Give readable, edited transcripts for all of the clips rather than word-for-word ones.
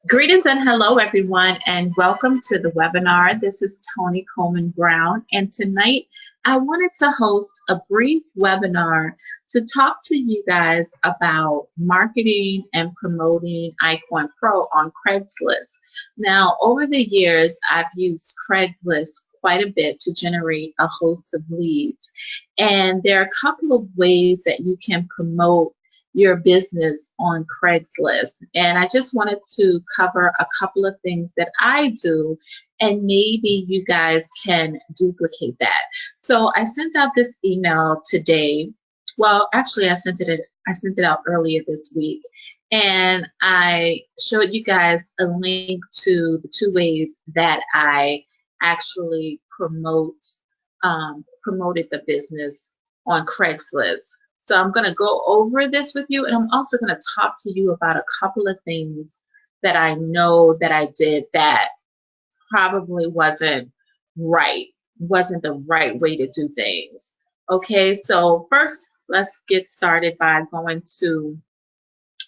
Greetings and hello, everyone, and welcome to the webinar. This is Tony Coleman Brown, and tonight I wanted to host a brief webinar to talk to you guys about marketing and promoting iCoin Pro on Craigslist. Now, over the years, I've used Craigslist quite a bit to generate a host of leads, and there are a couple of ways that you can promote your business on Craigslist. And I just wanted to cover a couple of things that I do, and maybe you guys can duplicate that. So I sent out this email today. Well, actually, I sent it out earlier this week, and I showed you guys a link to the two ways that I actually promoted the business on Craigslist. So I'm going to go over this with you, and I'm also going to talk to you about a couple of things that I know that I did that probably wasn't the right way to do things. Okay, so first, let's get started by going to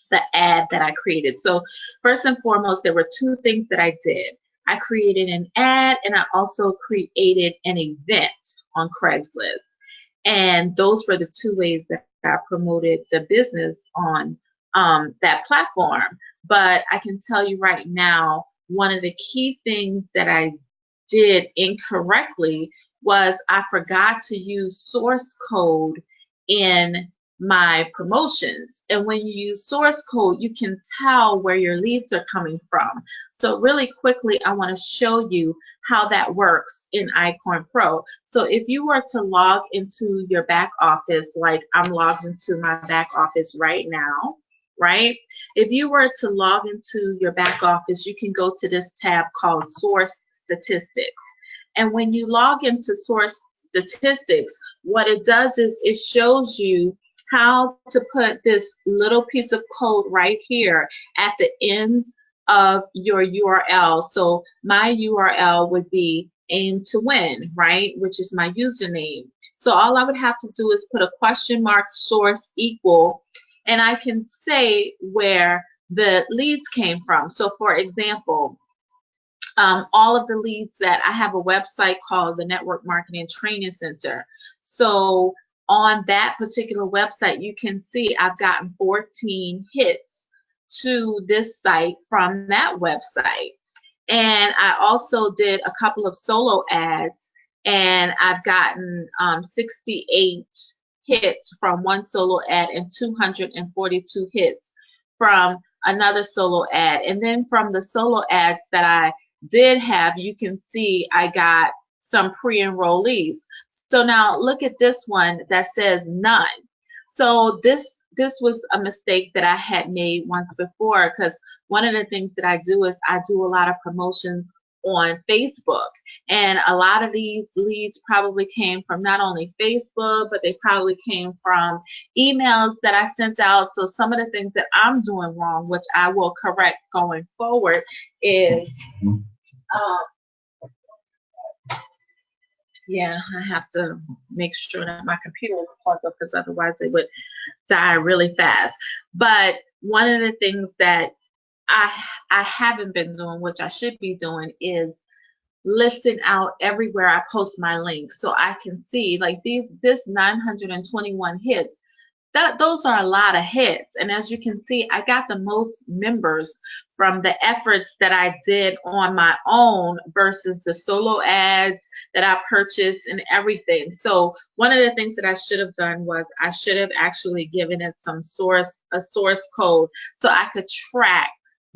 the ad that I created. So first and foremost, there were two things that I did. I created an ad, and I also created an event on Craigslist. And those were the two ways that I promoted the business on that platform. But I can tell you right now, one of the key things that I did incorrectly was I forgot to use source code in my promotions. And when you use source code, you can tell where your leads are coming from. So really quickly, I want to show you how that works in iCoin Pro. So if you were to log into your back office, like I'm logged into my back office right now, right? If you were to log into your back office, you can go to this tab called Source Statistics. And when you log into Source Statistics, what it does is it shows you how to put this little piece of code right here at the end of your URL. So my URL would be aim to win, right? Which is my username. So all I would have to do is put a question mark source equal, and I can say where the leads came from. So for example, all of the leads that I have a website called the Network Marketing Training Center. So on that particular website, you can see I've gotten 14 hits to this site from that website. And I also did a couple of solo ads, and I've gotten 68 hits from one solo ad and 242 hits from another solo ad. And then from the solo ads that I did have, you can see I got some pre-enrollees. So now look at this one that says none. So this was a mistake that I had made once before, because one of the things that I do is I do a lot of promotions on Facebook, and a lot of these leads probably came from not only Facebook, but they probably came from emails that I sent out. So some of the things that I'm doing wrong, which I will correct going forward, is yeah, I have to make sure that my computer is plugged up, because otherwise it would die really fast. But one of the things that I haven't been doing, which I should be doing, is listing out everywhere I post my links, so I can see like this 921 hits. Those are a lot of hits, and as you can see, I got the most members from the efforts that I did on my own versus the solo ads that I purchased and everything. So one of the things that I should have done was I should have actually given it a source code, so I could track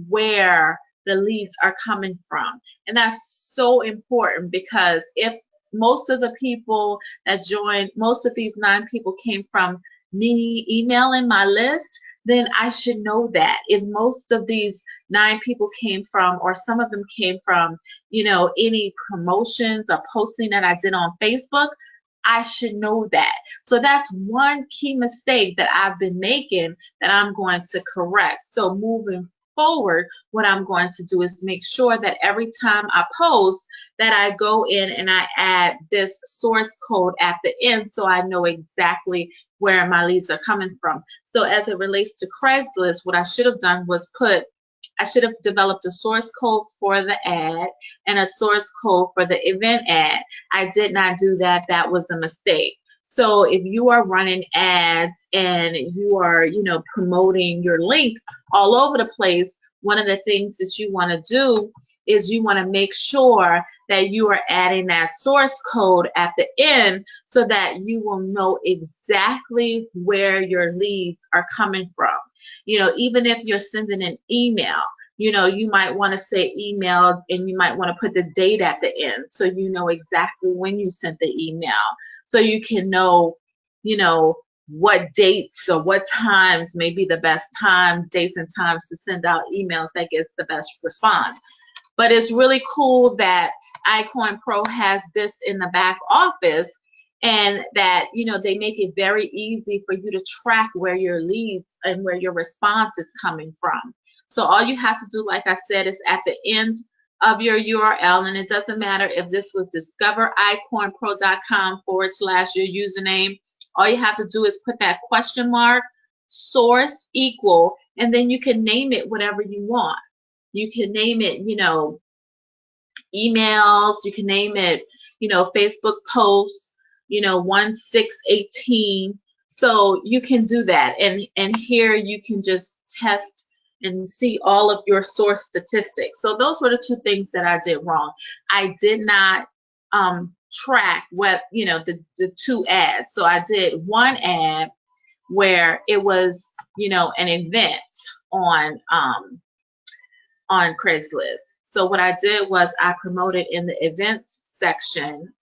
where the leads are coming from. And that's so important, because if most of the people that joined, most of these 9 people came from me emailing my list, then I should know that. If most of these 9 people came from, or some of them came from, any promotions or posting that I did on Facebook, I should know that. So that's one key mistake that I've been making that I'm going to correct. So moving forward, what I'm going to do is make sure that every time I post that I go in and I add this source code at the end, so I know exactly where my leads are coming from. So as it relates to Craigslist, what I should have done was put I should have developed a source code for the ad and a source code for the event ad. I did not do that. That was a mistake. So if you are running ads and you are, promoting your link all over the place, one of the things that you want to do is you want to make sure that you are adding that source code at the end so that you will know exactly where your leads are coming from. Even if you're sending an email, you might want to say email and you might want to put the date at the end so you know exactly when you sent the email, so you can know, what dates or what times may be the best dates and times to send out emails that get the best response. But it's really cool that iCoin Pro has this in the back office, and that, they make it very easy for you to track where your leads and where your response is coming from. So all you have to do, like I said, is at the end of your URL, and it doesn't matter if this was discovericoinpro.com/your username. All you have to do is put that question mark, source equal, and then you can name it whatever you want. You can name it, emails, you can name it, Facebook posts, 1618. So you can do that. And here you can just test and see all of your source statistics. So those were the two things that I did wrong. I did not track what, the two ads. So I did one ad where it was, an event on Craigslist. So what I did was I promoted in the events section,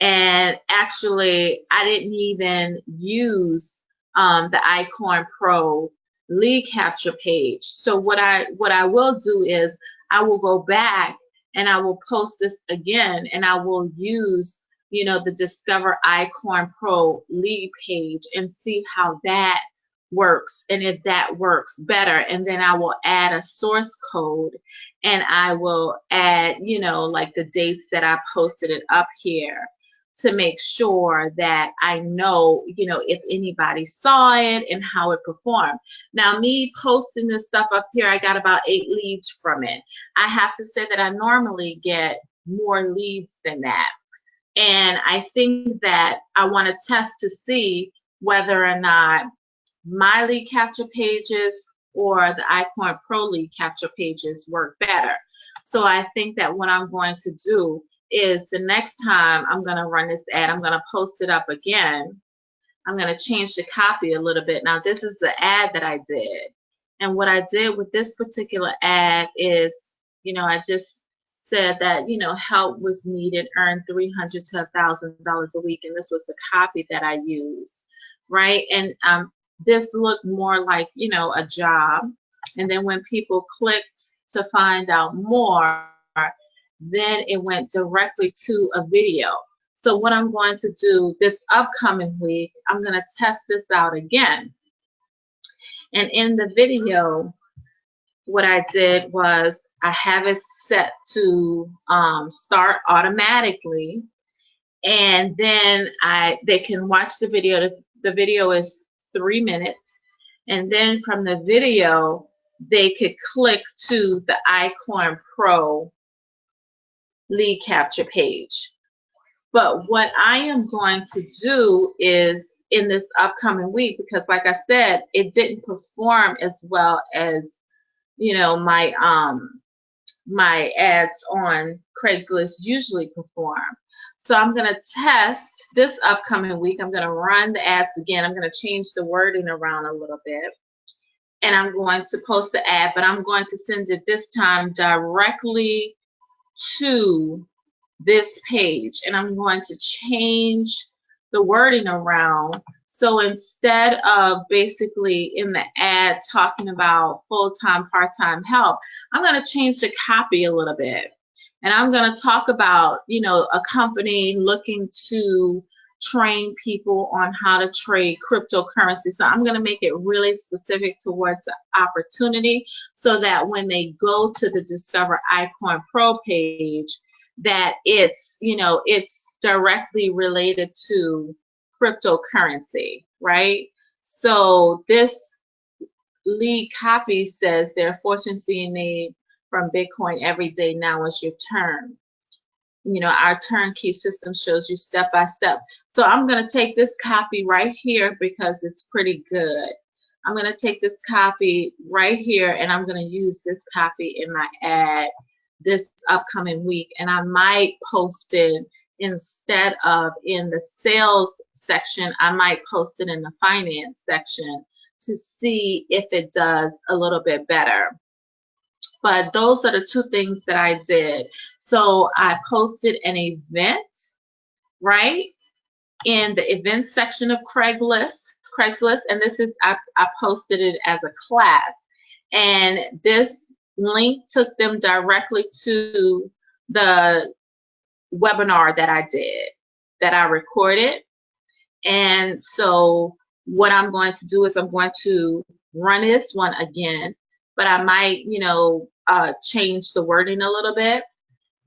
and actually I didn't even use the iCoin Pro lead capture page. So what I will do is I will go back and I will post this again, and I will use, the Discover iCoin Pro lead page and see how that works, and if that works better. And then I will add a source code, and I will add, like the dates that I posted it up here, to make sure that I know, if anybody saw it and how it performed. Now, me posting this stuff up here, I got about 8 leads from it. I have to say that I normally get more leads than that. And I think that I want to test to see whether or not my lead capture pages or the iCoin Pro lead capture pages work better. So I think that what I'm going to do is the next time I'm going to run this ad, I'm going to post it up again. I'm going to change the copy a little bit. Now, this is the ad that I did. And what I did with this particular ad is, I just said that, help was needed, earn $300 to $1,000 a week. And this was the copy that I used, right? And this looked more like, a job. And then when people clicked to find out more, then it went directly to a video. So what I'm going to do this upcoming week, I'm going to test this out again. And in the video, what I did was I have it set to start automatically. And then they can watch the video. The video is 3 minutes. And then from the video, they could click to the iCoin Pro lead capture page. But what I am going to do is in this upcoming week, because like I said, it didn't perform as well as, my ads on Craigslist usually perform. So I'm going to test this upcoming week. I'm going to run the ads again. I'm going to change the wording around a little bit. And I'm going to post the ad, but I'm going to send it this time directly to this page. And I'm going to change the wording around. So instead of basically in the ad talking about full-time, part-time help, I'm going to change the copy a little bit. And I'm going to talk about, a company looking to train people on how to trade cryptocurrency. So I'm going to make it really specific towards the opportunity so that when they go to the Discover iCoin Pro page, that it's, it's directly related to cryptocurrency, right? So this lead copy says there are fortunes being made from Bitcoin every day. Now is your turn. You know, our turnkey system shows you step by step. So I'm going to take this copy right here because it's pretty good. I'm going to take this copy right here and I'm going to use this copy in my ad this upcoming week. And I might post it instead of in the sales section, I might post it in the finance section to see if it does a little bit better. But those are the two things that I did. So I posted an event, right, in the event section of Craigslist, and this is, I posted it as a class. And this link took them directly to the webinar that I did, that I recorded. And so what I'm going to do is I'm going to run this one again, but I might, you know, change the wording a little bit.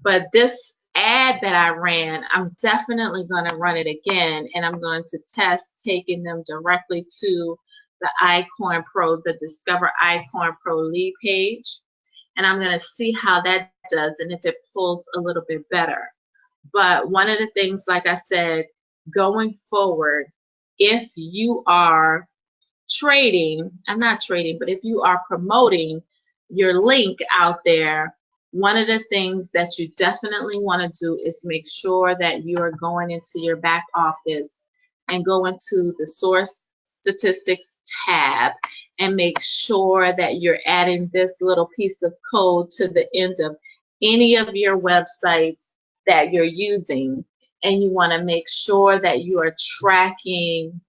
But this ad that I ran, I'm definitely going to run it again, and I'm going to test taking them directly to the iCoin Pro, the Discover iCoin Pro lead page, and I'm going to see how that does and if it pulls a little bit better. But one of the things, like I said, going forward, if you are trading, I'm not trading, but if you are promoting your link out there, one of the things that you definitely want to do is make sure that you are going into your back office and go into the source statistics tab and make sure that you're adding this little piece of code to the end of any of your websites that you're using. And you want to make sure that you are tracking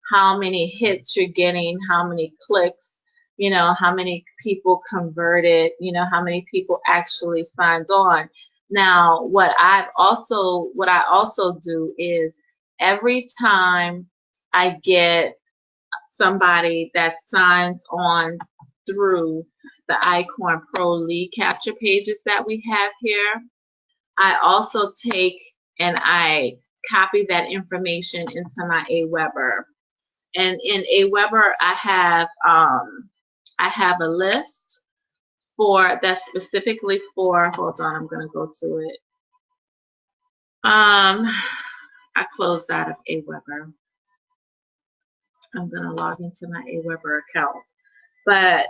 how many hits you're getting, how many clicks, you know, how many people converted, you know, how many people actually signed on. Now, what I also do is every time I get somebody that signs on through the iCoin Pro lead capture pages that we have here, I also take and I copy that information into my Aweber. And in Aweber, I have a list for that's specifically for, hold on, I'm going to go to it. I closed out of Aweber. I'm going to log into my Aweber account. But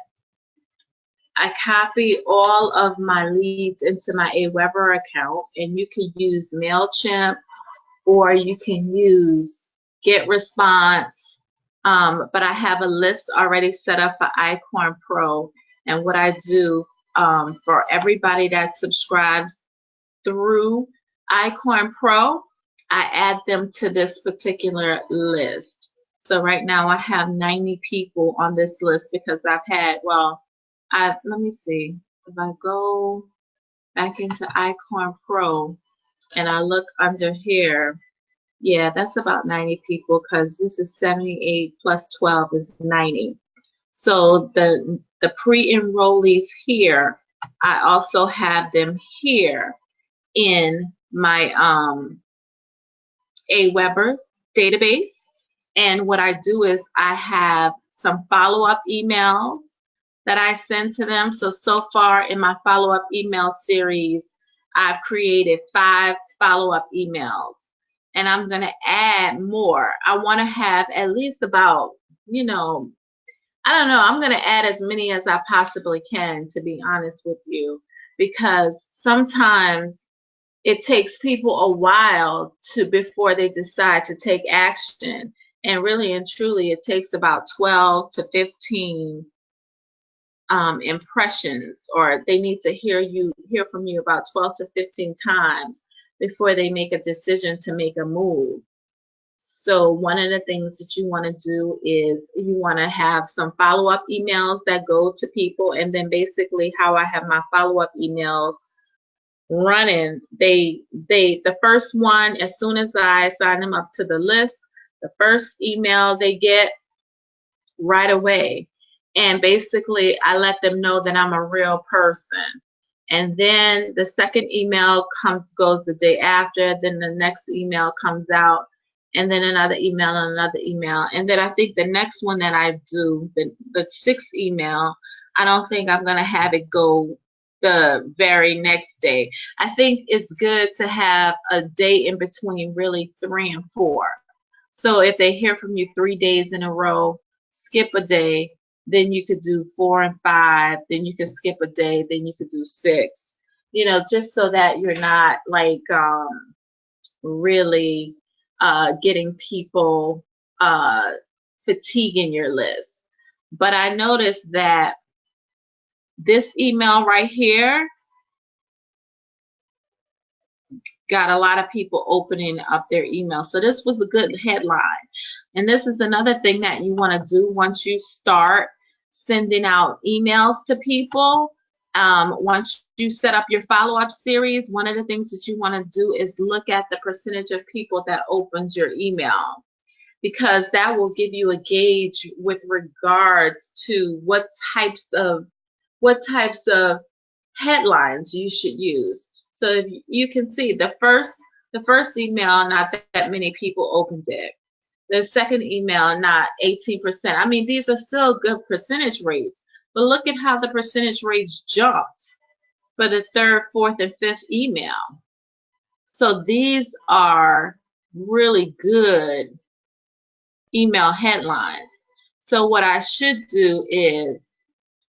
I copy all of my leads into my Aweber account, and you can use MailChimp or you can use GetResponse. But I have a list already set up for iCoin Pro, and what I do for everybody that subscribes through iCoin Pro, I add them to this particular list. So right now I have 90 people on this list because I've had, well, let me see, if I go back into iCoin Pro and I look under here, yeah, that's about 90 people because this is 78 plus 12 is 90. So the pre-enrollees here, I also have them here in my Aweber database. And what I do is I have some follow-up emails that I send to them. So far in my follow-up email series, I've created 5 follow-up emails. And I'm going to add more. I want to have at least about, you know, I don't know, I'm going to add as many as I possibly can, to be honest with you, because sometimes it takes people a while before they decide to take action. And really and truly, it takes about 12 to 15 impressions, or they need to hear from you about 12 to 15 times before they make a decision to make a move. So one of the things that you want to do is you want to have some follow-up emails that go to people, and then basically how I have my follow-up emails running, the first one, as soon as I sign them up to the list, the first email they get right away, and basically I let them know that I'm a real person. And then the second email goes the day after, then the next email comes out, and then another email and another email. And then I think the next one that I do, the sixth email, I don't think I'm going to have it go the very next day. I think it's good to have a day in between, really 3 and 4. So if they hear from you 3 days in a row, skip a day, then you could do 4 and 5, then you could skip a day, then you could do 6. Just so that you're not like really getting people fatiguing your list. But I noticed that this email right here got a lot of people opening up their email. So this was a good headline. And this is another thing that you want to do once you start sending out emails to people. Once you set up your follow-up series, one of the things that you want to do is look at the percentage of people that opens your email, because that will give you a gauge with regards to what types of headlines you should use. So if you can see the first email, not that many people opened it. The second email, not 18%. I mean, these are still good percentage rates, but look at how the percentage rates jumped for the third, fourth, and fifth email. So these are really good email headlines. So what I should do is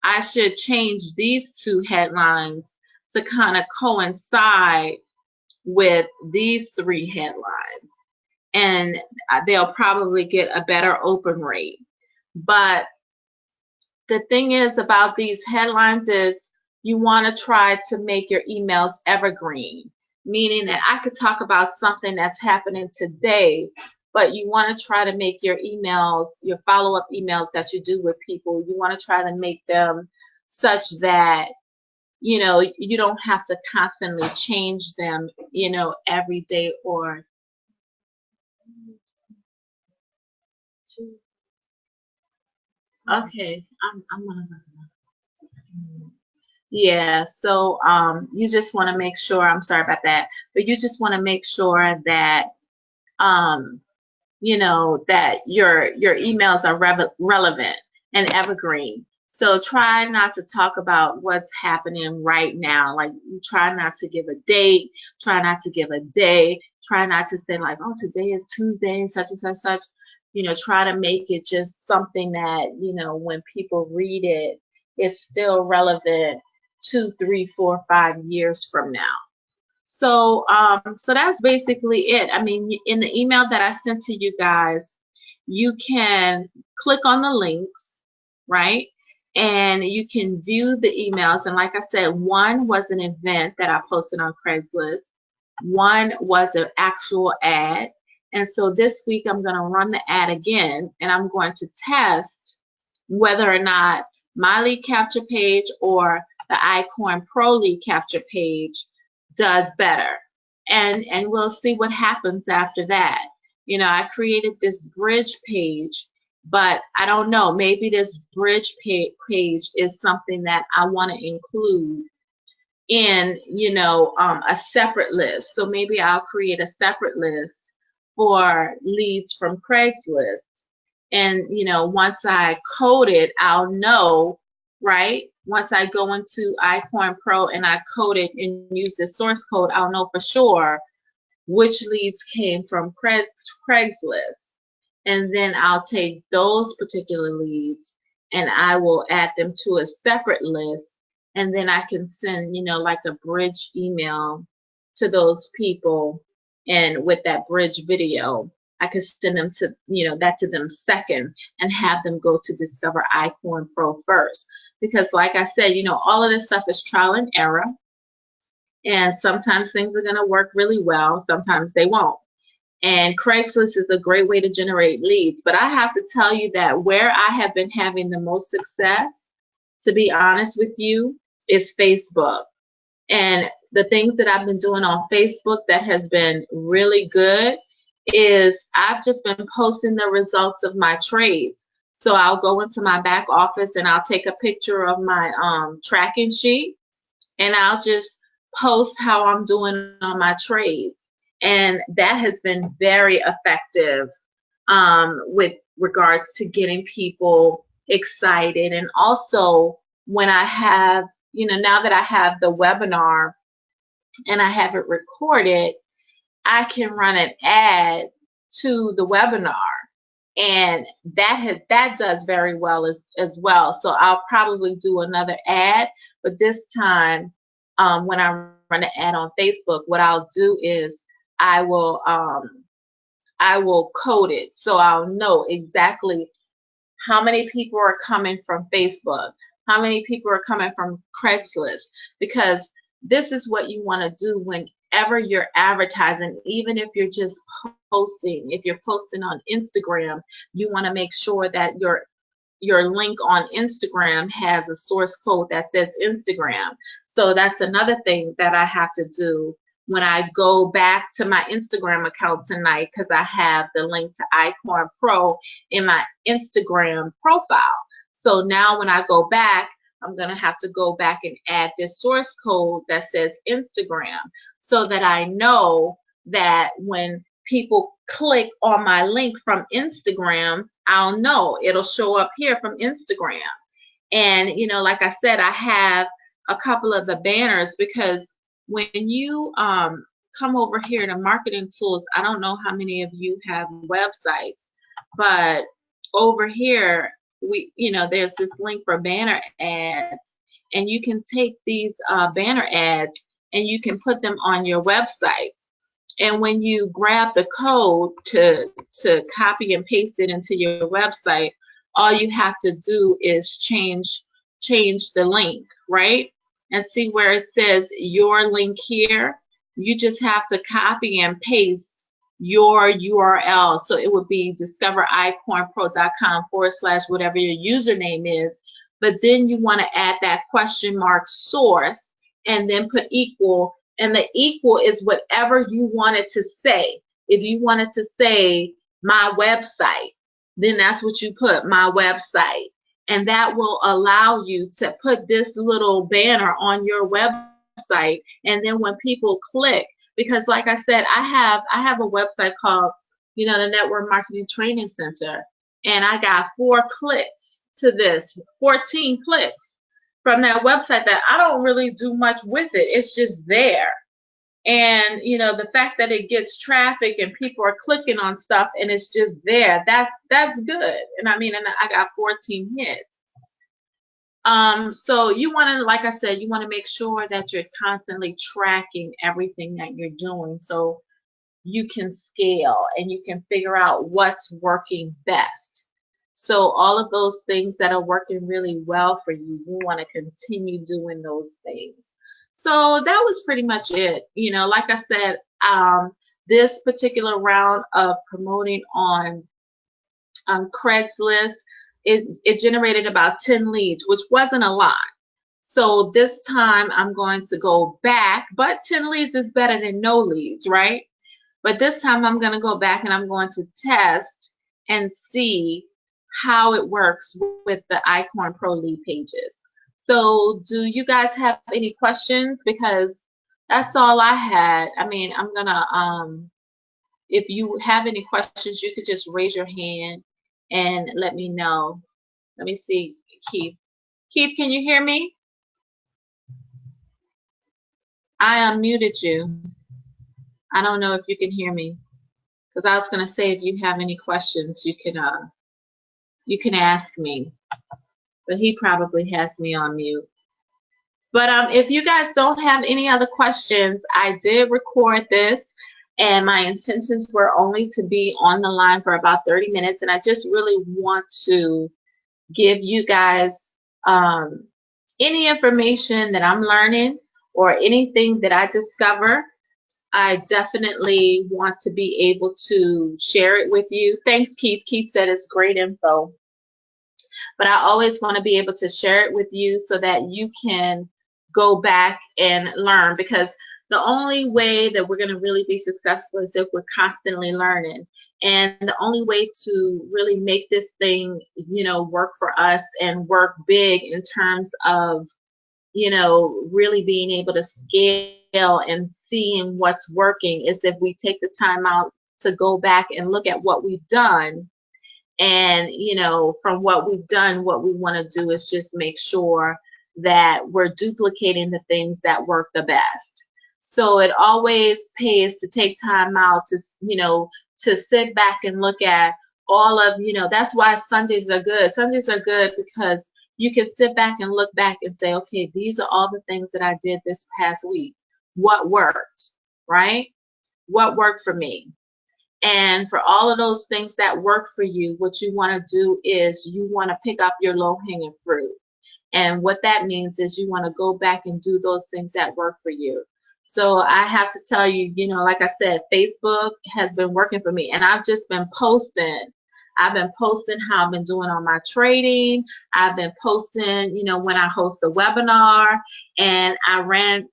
I should change these 2 headlines to kind of coincide with these 3 headlines, and they'll probably get a better open rate. But the thing is about these headlines is you want to try to make your emails evergreen, meaning that I could talk about something that's happening today, but you want to try to make your emails, your follow-up emails that you do with people, you want to try to make them such that you don't have to constantly change them every day. Or okay, I'm gonna yeah, so you just want to make sure, I'm sorry about that, but you just want to make sure that that your emails are relevant and evergreen. So try not to talk about what's happening right now. Like, try not to give a date, try not to give a day, try not to say like, oh, today is Tuesday, such and such, such. Try to make it just something that, when people read it, it's still relevant 2, 3, 4, 5 years from now. So, so that's basically it. I mean, in the email that I sent to you guys, you can click on the links, right? And you can view the emails. And like I said, one was an event that I posted on Craigslist. One was an actual ad. And so this week I'm going to run the ad again, and I'm going to test whether or not my lead capture page or the iCoin Pro lead capture page does better, and we'll see what happens after that. I created this bridge page, but I don't know, maybe this bridge page is something that I want to include in a separate list. So maybe I'll create a separate list for leads from Craigslist, and once I code it, I'll know, right? Once I go into iCoin Pro and I code it and use the source code, I'll know for sure which leads came from Craigslist. And then I'll take those particular leads and I will add them to a separate list. And then I can send, like a bridge email to those people. And with that bridge video, I could send them to, that to them second, and have them go to Discover iCoin Pro first. Because like I said, all of this stuff is trial and error. And sometimes things are going to work really well. Sometimes they won't. And Craigslist is a great way to generate leads. But I have to tell you that where I have been having the most success, to be honest with you, is Facebook. And the things that I've been doing on Facebook that has been really good is I've just been posting the results of my trades. So I'll go into my back office and I'll take a picture of my tracking sheet, and I'll just post how I'm doing on my trades. And that has been very effective with regards to getting people excited. And also when I have, now that I have the webinar and I have it recorded, I can run an ad to the webinar, and that does very well as well. So I'll probably do another ad, but this time when I run an ad on Facebook, what I'll do is I will code it, so I'll know exactly how many people are coming from Facebook, how many people are coming from Craigslist, because this is what you want to do whenever you're advertising. Even if you're just posting, if you're posting on Instagram, you want to make sure that your link on Instagram has a source code that says Instagram. So that's another thing that I have to do when I go back to my Instagram account tonight, because I have the link to iCoin Pro in my Instagram profile. So now when I go back, I'm going to have to go back and add this source code that says Instagram, so that I know that when people click on my link from Instagram, I'll know it'll show up here from Instagram. And, like I said, I have a couple of the banners, because when you come over here to marketing tools, I don't know how many of you have websites, but over here, there's this link for banner ads, and you can take these banner ads and you can put them on your website. And when you grab the code to copy and paste it into your website, all you have to do is change the link, right? And see where it says your link here? You just have to copy and paste your URL. So it would be discovericoinpro.com/ whatever your username is. But then you want to add that question mark source and then put equal. And the equal is whatever you wanted to say. If you wanted to say my website, then that's what you put, my website. And that will allow you to put this little banner on your website. And then when people click, because like I said, I have a website called, the Network Marketing Training Center. And I got 4 clicks to this, 14 clicks from that website that I don't really do much with it. It's just there. And, the fact that it gets traffic and people are clicking on stuff and it's just there, that's good. And I got 14 hits. So you want to, like I said, you want to make sure that you're constantly tracking everything that you're doing, so you can scale and you can figure out what's working best. So all of those things that are working really well for you, you want to continue doing those things. So that was pretty much it. Like I said, this particular round of promoting on Craigslist, it generated about 10 leads, which wasn't a lot. So this time I'm going to go back, but 10 leads is better than no leads, right? But this time I'm going to go back and I'm going to test and see how it works with the iCoin Pro lead pages. So do you guys have any questions? Because that's all I had. I'm going to, if you have any questions, you could just raise your hand and let me know. Let me see, Keith. Keith, can you hear me? I unmuted you. I don't know if you can hear me, because I was going to say if you have any questions, you can ask me. But he probably has me on mute. But if you guys don't have any other questions, I did record this, and my intentions were only to be on the line for about 30 minutes, and I just really want to give you guys any information that I'm learning or anything that I discover. I definitely want to be able to share it with you. Thanks, Keith. Keith said it's great info. But I always want to be able to share it with you so that you can go back and learn, because the only way that we're going to really be successful is if we're constantly learning. And the only way to really make this thing, work for us and work big in terms of really being able to scale and seeing what's working is if we take the time out to go back and look at what we've done. And, from what we've done, what we want to do is just make sure that we're duplicating the things that work the best. So it always pays to take time out to sit back and look at all of, that's why Sundays are good. Sundays are good because you can sit back and look back and say, okay, these are all the things that I did this past week. What worked, right? What worked for me? And for all of those things that work for you, what you want to do is you want to pick up your low-hanging fruit. And what that means is you want to go back and do those things that work for you. So I have to tell you, like I said, Facebook has been working for me. And I've just been posting. I've been posting how I've been doing on my trading. I've been posting, when I host a webinar, and I ran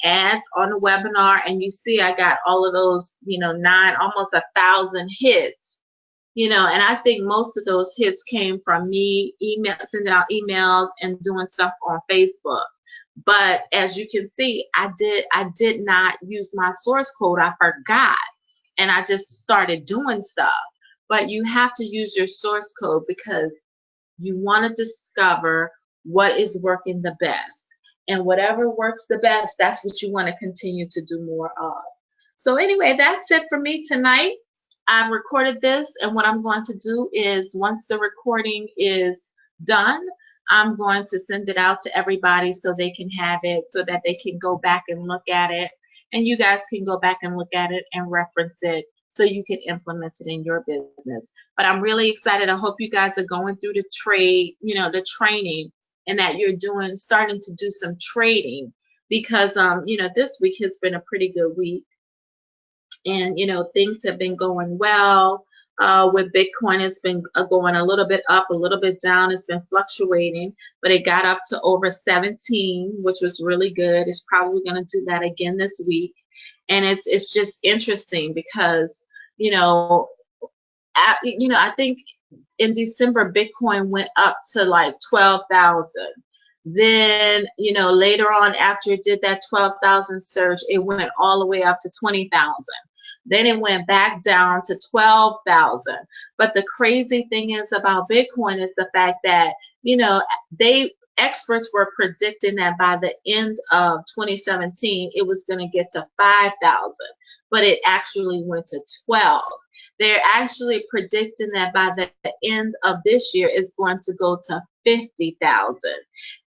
ads on the webinar, and you see I got all of those, almost 1,000 hits. And I think most of those hits came from me sending out emails and doing stuff on Facebook. But as you can see, I did not use my source code. I forgot, and I just started doing stuff. But you have to use your source code because you want to discover what is working the best. And whatever works the best, that's what you want to continue to do more of. So anyway, that's it for me tonight. I've recorded this, and what I'm going to do is once the recording is done, I'm going to send it out to everybody so they can have it, so that they can go back and look at it. And you guys can go back and look at it and reference it so you can implement it in your business. But I'm really excited. I hope you guys are going through the the training, and that you're starting to do some trading, because this week has been a pretty good week. And things have been going well. With Bitcoin, it's been going a little bit up, a little bit down. It's been fluctuating, but it got up to over 17, which was really good. It's probably going to do that again this week. And it's just interesting because I think in December Bitcoin went up to like 12,000. Then later on, after it did that 12,000 surge, it went all the way up to 20,000. Then it went back down to 12,000. But the crazy thing is about Bitcoin is the fact that experts were predicting that by the end of 2017 it was going to get to 5,000, but it actually went to 12. They're actually predicting that by the end of this year it's going to go to 50,000.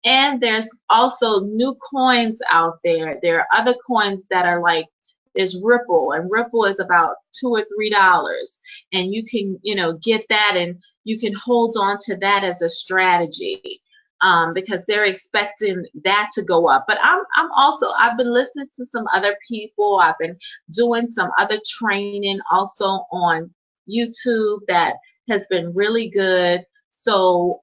And there's also new coins out there. There are other coins that are like, there's Ripple, and Ripple is about $2 or $3, and you can get that, and you can hold on to that as a strategy. Because they're expecting that to go up. But I've been listening to some other people. I've been doing some other training also on YouTube that has been really good. So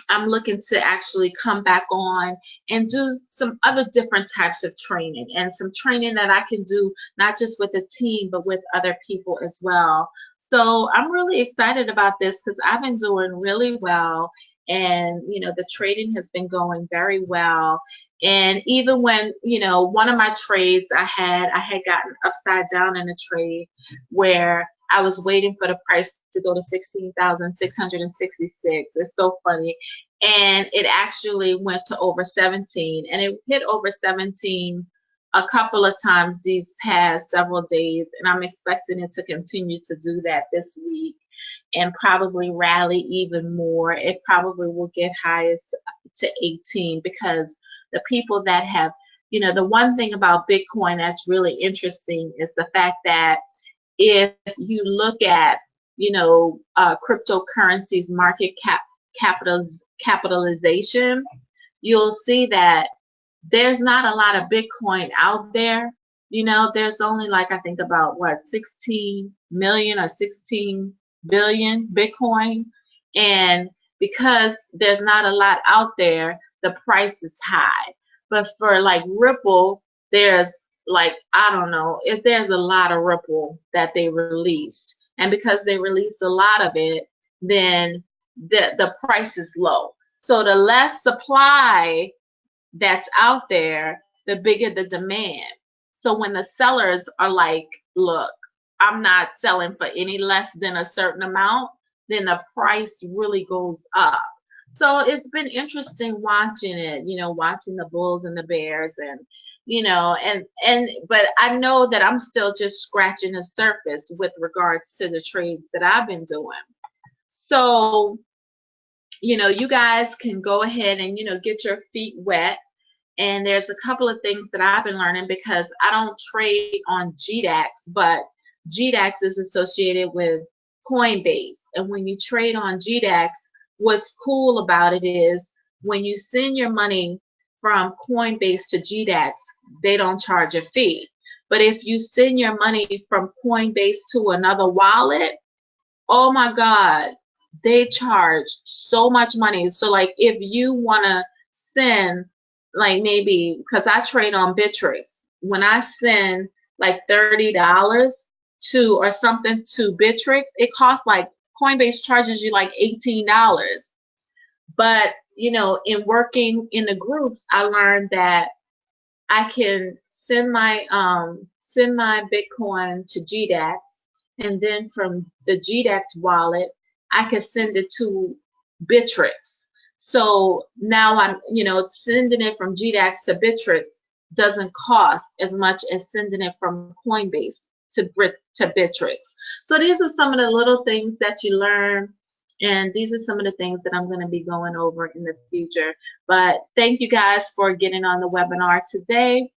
I'm looking to actually come back on and do some other different types of training, and some training that I can do not just with the team but with other people as well. So I'm really excited about this because I've been doing really well, and the trading has been going very well. And even when one of my trades I had gotten upside down in a trade where I was waiting for the price to go to 16,666. It's so funny. And it actually went to over 17. And it hit over 17 a couple of times these past several days. And I'm expecting it to continue to do that this week and probably rally even more. It probably will get highest to 18 because the people that have, the one thing about Bitcoin that's really interesting is the fact that if you look at, cryptocurrencies market capitalization, you'll see that there's not a lot of Bitcoin out there. There's only I think about 16 million or 16 billion Bitcoin. And because there's not a lot out there, the price is high. But for Ripple, there's I don't know if there's a lot of Ripple that they released, and because they released a lot of it, then the price is low. So the less supply that's out there, the bigger the demand. So when the sellers are like, look, I'm not selling for any less than a certain amount, then the price really goes up. So it's been interesting watching it, watching the bulls and the bears and but I know that I'm still just scratching the surface with regards to the trades that I've been doing. So, you guys can go ahead and, get your feet wet. And there's a couple of things that I've been learning because I don't trade on GDAX, but GDAX is associated with Coinbase. And when you trade on GDAX, what's cool about it is when you send your money from Coinbase to GDAX, they don't charge a fee. But if you send your money from Coinbase to another wallet, oh my God, they charge so much money. So like if you want to send, like, maybe because I trade on Bittrex, when I send like $30 to or something to Bittrex, it costs like Coinbase charges you like $18. But in working in the groups, I learned that I can send my Bitcoin to GDAX, and then from the GDAX wallet, I can send it to Bittrex. So now I'm, sending it from GDAX to Bittrex doesn't cost as much as sending it from Coinbase to Bittrex. So these are some of the little things that you learn. And these are some of the things that I'm going to be going over in the future. But thank you guys for getting on the webinar today.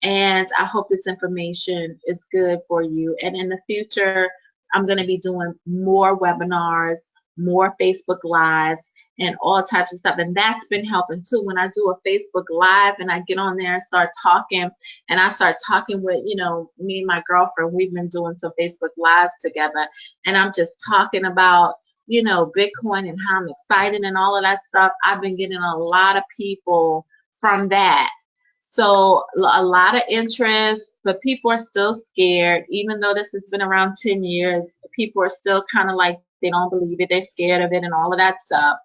And I hope this information is good for you. And in the future, I'm going to be doing more webinars, more Facebook Lives, and all types of stuff. And that's been helping too. When I do a Facebook Live and I get on there and start talking, and I start talking with, me and my girlfriend, we've been doing some Facebook Lives together. And I'm just talking about, Bitcoin and how I'm excited and all of that stuff. I've been getting a lot of people from that. So a lot of interest, but people are still scared. Even though this has been around 10 years, people are still kind of like, they don't believe it. They're scared of it and all of that stuff.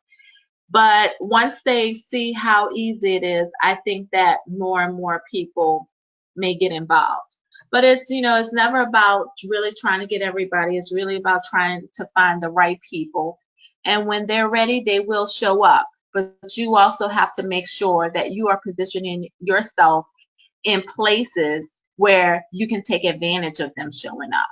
But once they see how easy it is, I think that more and more people may get involved. But it's never about really trying to get everybody. It's really about trying to find the right people. And when they're ready, they will show up. But you also have to make sure that you are positioning yourself in places where you can take advantage of them showing up.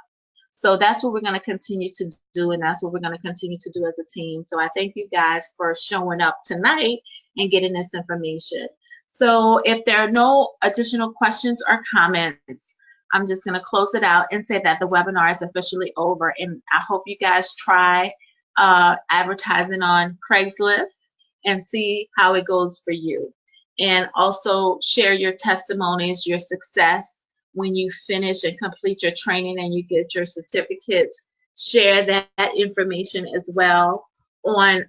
So that's what we're going to continue to do, and that's what we're going to continue to do as a team. So I thank you guys for showing up tonight and getting this information. So if there are no additional questions or comments, I'm just going to close it out and say that the webinar is officially over. And I hope you guys try advertising on Craigslist and see how it goes for you. And also share your testimonies, your success when you finish and complete your training and you get your certificate. Share that information as well on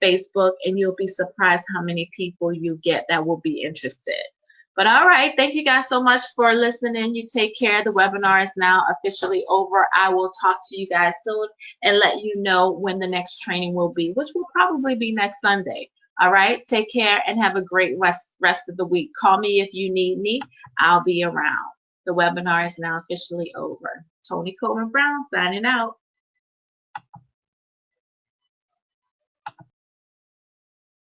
Facebook, and you'll be surprised how many people you get that will be interested. But all right, thank you guys so much for listening. You take care. The webinar is now officially over. I will talk to you guys soon and let you know when the next training will be, which will probably be next Sunday. All right, take care and have a great rest of the week. Call me if you need me. I'll be around. The webinar is now officially over. Tony Coleman Brown signing out.